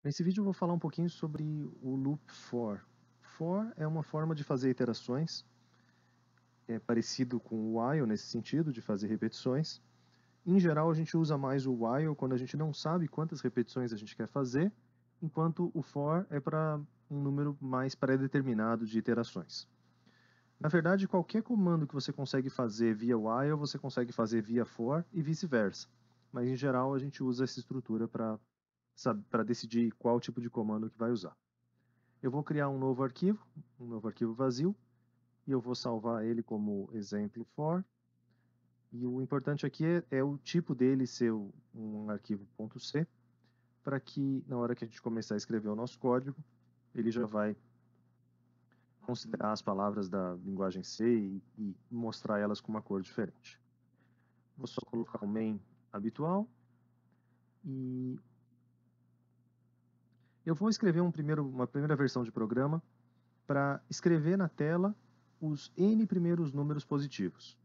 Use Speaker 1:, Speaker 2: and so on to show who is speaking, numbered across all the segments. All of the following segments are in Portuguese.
Speaker 1: Nesse vídeo eu vou falar um pouquinho sobre o loop for. For é uma forma de fazer iterações, é parecido com o while nesse sentido, de fazer repetições. Em geral, a gente usa mais o while quando a gente não sabe quantas repetições a gente quer fazer, enquanto o for é para um número mais pré-determinado de iterações. Na verdade, qualquer comando que você consegue fazer via while, você consegue fazer via for e vice-versa. Mas, em geral, a gente usa essa estrutura para decidir qual tipo de comando que vai usar. Eu vou criar um novo arquivo vazio, e eu vou salvar ele como exemplo for. E o importante aqui é o tipo dele ser um arquivo .c, para que na hora que a gente começar a escrever o nosso código, ele já vai considerar as palavras da linguagem C e mostrar elas com uma cor diferente. Vou só colocar o main habitual e eu vou escrever uma primeira versão de programa para escrever na tela os n primeiros números positivos.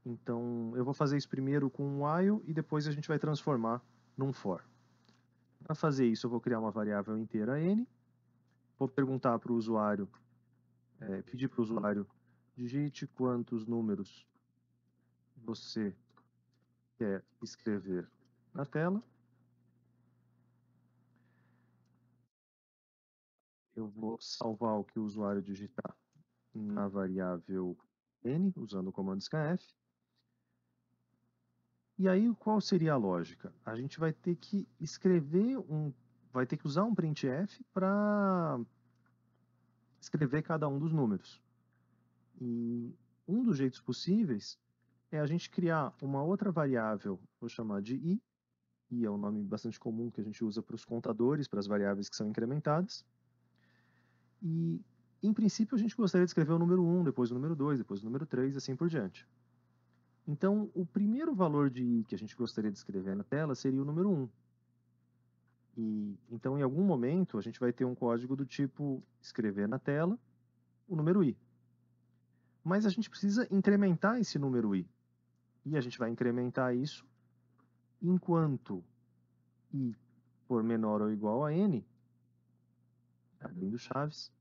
Speaker 1: Então, eu vou fazer isso primeiro com um while e depois a gente vai transformar num for. Para fazer isso, eu vou criar uma variável inteira n, vou perguntar para o usuário, pedir para o usuário, digite quantos números você quer escrever na tela. Eu vou salvar o que o usuário digitar na variável n, usando o comando scanf. E aí, qual seria a lógica? A gente vai ter que vai ter que usar um printf para escrever cada um dos números. E um dos jeitos possíveis é a gente criar uma outra variável, vou chamar de i é um nome bastante comum que a gente usa para os contadores, para as variáveis que são incrementadas. E, em princípio, a gente gostaria de escrever o número 1, depois o número 2, depois o número 3, e assim por diante. Então, o primeiro valor de i que a gente gostaria de escrever na tela seria o número 1. Então, em algum momento, a gente vai ter um código do tipo escrever na tela o número i. Mas a gente precisa incrementar esse número i. E a gente vai incrementar isso enquanto i for menor ou igual a n, abrindo chaves,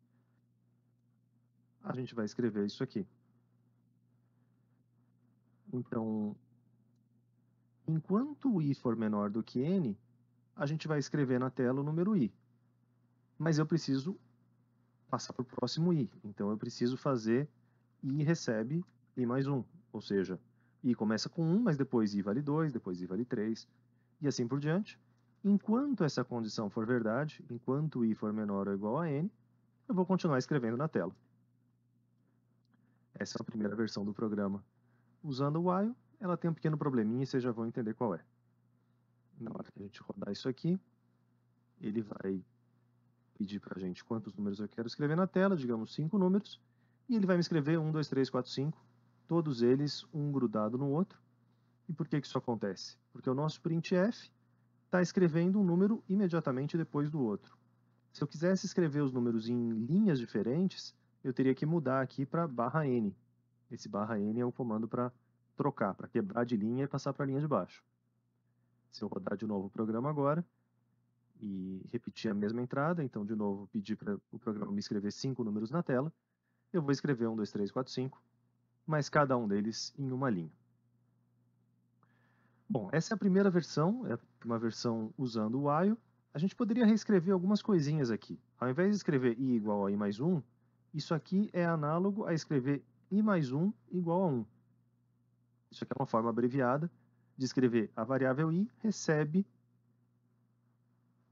Speaker 1: a gente vai escrever isso aqui. Então, enquanto i for menor do que n, a gente vai escrever na tela o número i. Mas eu preciso passar para o próximo i. Então, eu preciso fazer i recebe i mais 1. Ou seja, i começa com 1, mas depois i vale 2, depois i vale 3, e assim por diante. Enquanto essa condição for verdade, enquanto i for menor ou igual a n, eu vou continuar escrevendo na tela. Essa é a primeira versão do programa. Usando o while, ela tem um pequeno probleminha e vocês já vão entender qual é. Na hora que a gente rodar isso aqui, ele vai pedir para a gente quantos números eu quero escrever na tela, digamos 5 números, e ele vai me escrever 1, 2, 3, 4, 5, todos eles um grudado no outro. E por que isso acontece? Porque o nosso printf está escrevendo um número imediatamente depois do outro. Se eu quisesse escrever os números em linhas diferentes, eu teria que mudar aqui para /n. Esse /n é o comando para trocar, para quebrar de linha e passar para a linha de baixo. Se eu rodar de novo o programa agora e repetir a mesma entrada, então de novo pedir para o programa me escrever 5 números na tela, eu vou escrever 1, 2, 3, 4, 5, mas cada um deles em uma linha. Bom, essa é a primeira versão, é uma versão usando o while. A gente poderia reescrever algumas coisinhas aqui. Ao invés de escrever i igual a i mais 1, isso aqui é análogo a escrever i mais 1 igual a 1. Isso aqui é uma forma abreviada de escrever a variável i recebe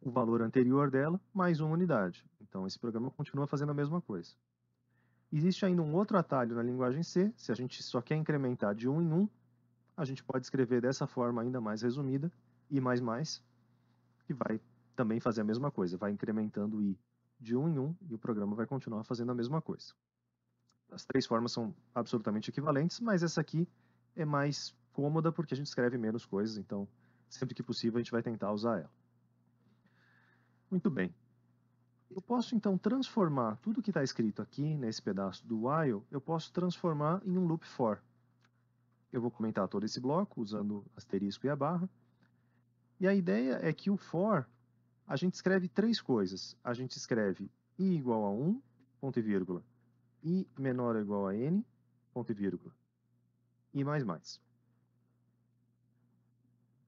Speaker 1: o valor anterior dela mais uma unidade. Então, esse programa continua fazendo a mesma coisa. Existe ainda um outro atalho na linguagem C. Se a gente só quer incrementar de 1 em 1, a gente pode escrever dessa forma ainda mais resumida, i mais mais, que vai também fazer a mesma coisa, vai incrementando i de 1 em 1 e o programa vai continuar fazendo a mesma coisa. As três formas são absolutamente equivalentes, mas essa aqui é mais cômoda porque a gente escreve menos coisas, então sempre que possível a gente vai tentar usar ela. Muito bem. Eu posso então transformar tudo que está escrito aqui nesse pedaço do while, eu posso transformar em um loop for. Eu vou comentar todo esse bloco usando asterisco e a barra. E a ideia é que o for a gente escreve três coisas. A gente escreve i igual a 1, ponto e vírgula, i menor ou igual a n, ponto e vírgula, e mais mais.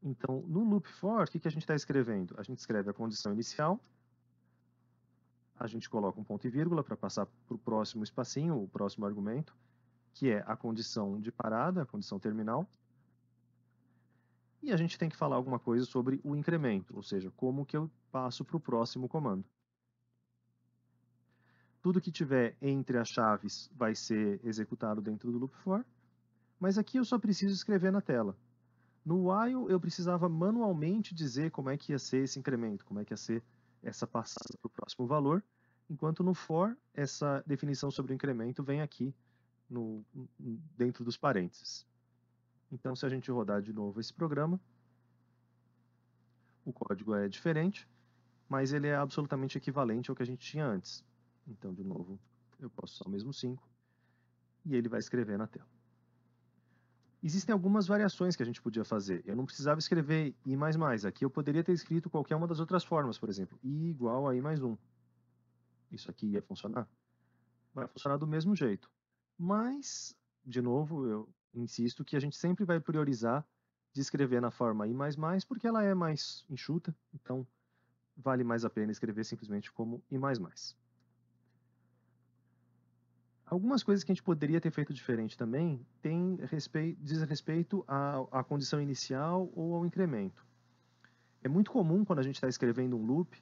Speaker 1: Então, no loop for, o que a gente está escrevendo? A gente escreve a condição inicial, a gente coloca um ponto e vírgula para passar para o próximo espacinho, o próximo argumento, que é a condição de parada, a condição terminal. E a gente tem que falar alguma coisa sobre o incremento, ou seja, como que eu passo para o próximo comando. Tudo que tiver entre as chaves vai ser executado dentro do loop for, mas aqui eu só preciso escrever na tela. No while, eu precisava manualmente dizer como é que ia ser esse incremento, como é que ia ser essa passada para o próximo valor, enquanto no for, essa definição sobre o incremento vem aqui dentro dos parênteses. Então, se a gente rodar de novo esse programa, o código é diferente, mas ele é absolutamente equivalente ao que a gente tinha antes. Então, de novo, eu posso usar o mesmo 5 e ele vai escrever na tela. Existem algumas variações que a gente podia fazer. Eu não precisava escrever i++. Aqui eu poderia ter escrito qualquer uma das outras formas, por exemplo, i igual a i mais 1. Isso aqui ia funcionar? Vai funcionar do mesmo jeito. Mas, de novo, eu insisto que a gente sempre vai priorizar de escrever na forma i++, porque ela é mais enxuta, então vale mais a pena escrever simplesmente como i++. Algumas coisas que a gente poderia ter feito diferente também diz respeito à condição inicial ou ao incremento. É muito comum, quando a gente está escrevendo um loop,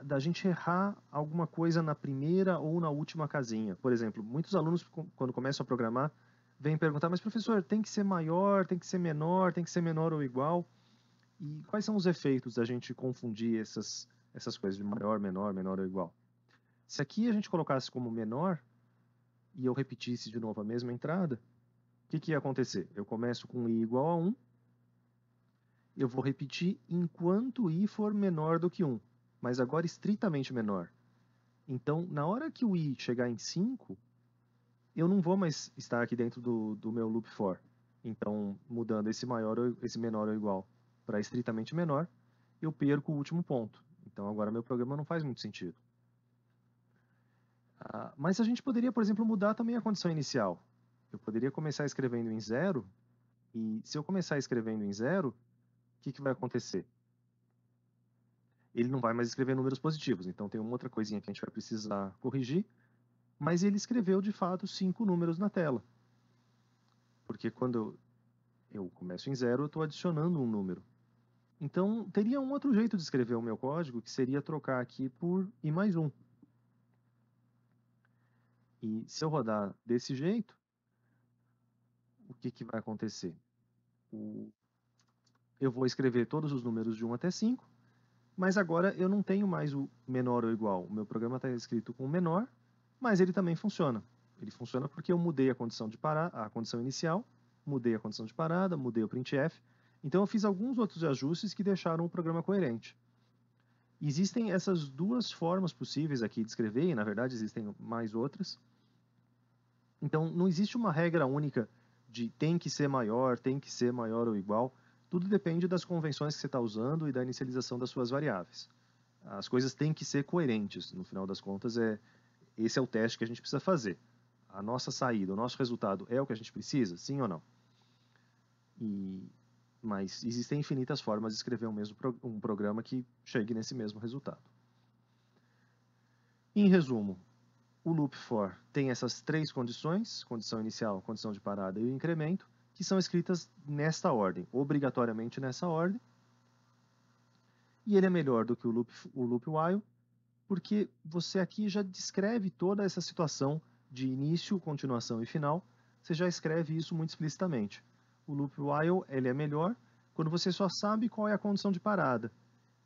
Speaker 1: da gente errar alguma coisa na primeira ou na última casinha. Por exemplo, muitos alunos, quando começam a programar, vêm perguntar, mas professor, tem que ser maior, tem que ser menor, tem que ser menor ou igual? E quais são os efeitos da gente confundir essas coisas de maior, menor, menor ou igual? Se aqui a gente colocasse como menor, e eu repetisse de novo a mesma entrada, o que ia acontecer? Eu começo com i igual a 1, eu vou repetir enquanto i for menor do que 1, mas agora estritamente menor. Então, na hora que o i chegar em 5, eu não vou mais estar aqui dentro do meu loop for. Então, mudando esse menor ou igual para estritamente menor, eu perco o último ponto. Então, agora meu programa não faz muito sentido. Mas a gente poderia, por exemplo, mudar também a condição inicial. Eu poderia começar escrevendo em 0, e se eu começar escrevendo em 0, o que vai acontecer? Ele não vai mais escrever números positivos, então tem uma outra coisinha que a gente vai precisar corrigir, mas ele escreveu de fato 5 números na tela. Porque quando eu começo em 0, eu estou adicionando um número. Então, teria um outro jeito de escrever o meu código, que seria trocar aqui por i mais 1. E se eu rodar desse jeito, o que vai acontecer? Eu vou escrever todos os números de 1 até 5, mas agora eu não tenho mais o menor ou igual. O meu programa está escrito com menor, mas ele também funciona. Ele funciona porque eu mudei a condição a condição inicial, mudei a condição de parada, mudei o printf. Então eu fiz alguns outros ajustes que deixaram o programa coerente. Existem essas duas formas possíveis aqui de escrever, e na verdade existem mais outras. Então não existe uma regra única de tem que ser maior ou igual. Tudo depende das convenções que você está usando e da inicialização das suas variáveis. As coisas têm que ser coerentes, no final das contas, esse é o teste que a gente precisa fazer. A nossa saída, o nosso resultado é o que a gente precisa, sim ou não? Mas existem infinitas formas de escrever um programa que chegue nesse mesmo resultado. Em resumo, o loop for tem essas três condições, condição inicial, condição de parada e o incremento, que são escritas nesta ordem, obrigatoriamente nessa ordem. E ele é melhor do que o loop while, porque você aqui já descreve toda essa situação de início, continuação e final, você já escreve isso muito explicitamente. O loop while ele é melhor quando você só sabe qual é a condição de parada.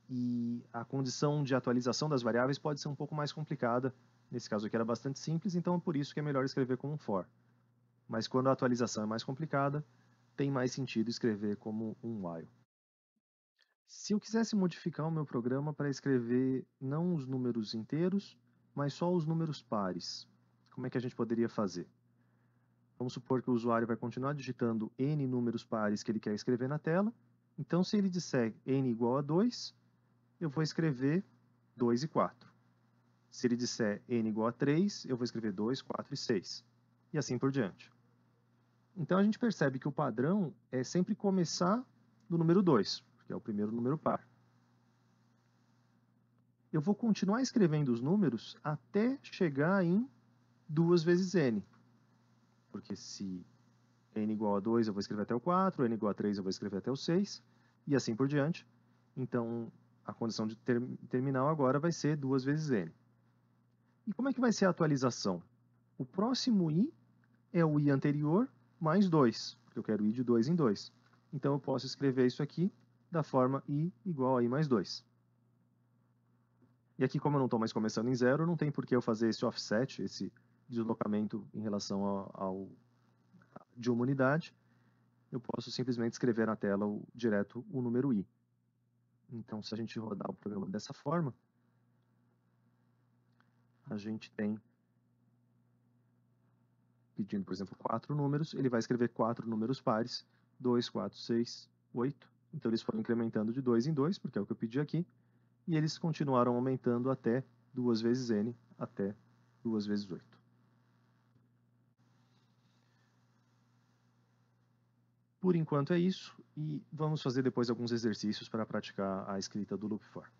Speaker 1: E a condição de atualização das variáveis pode ser um pouco mais complicada. Nesse caso aqui era bastante simples, então é por isso que é melhor escrever como um for. Mas quando a atualização é mais complicada, tem mais sentido escrever como um while. Se eu quisesse modificar o meu programa para escrever não os números inteiros, mas só os números pares, como é que a gente poderia fazer? Vamos supor que o usuário vai continuar digitando n números pares que ele quer escrever na tela. Então, se ele disser n igual a 2, eu vou escrever 2 e 4. Se ele disser n igual a 3, eu vou escrever 2, 4 e 6. E assim por diante. Então a gente percebe que o padrão é sempre começar do número 2, que é o primeiro número par. Eu vou continuar escrevendo os números até chegar em 2 vezes n. Porque se n igual a 2, eu vou escrever até o 4, n igual a 3, eu vou escrever até o 6, e assim por diante. Então, a condição de terminal agora vai ser 2 vezes n. E como é que vai ser a atualização? O próximo i é o i anterior mais 2, porque eu quero i de 2 em 2. Então, eu posso escrever isso aqui da forma i igual a i mais 2. E aqui, como eu não estou mais começando em 0, não tem por que eu fazer esse offset, esse deslocamento em relação de uma unidade. Eu posso simplesmente escrever na tela direto o número i. Então, se a gente rodar o programa dessa forma, a gente tem, pedindo, por exemplo, 4 números, ele vai escrever 4 números pares, 2, 4, 6, 8. Então, eles foram incrementando de 2 em 2, porque é o que eu pedi aqui, e eles continuaram aumentando até 2 vezes n, até 2 vezes 8. Por enquanto é isso, e vamos fazer depois alguns exercícios para praticar a escrita do loop for.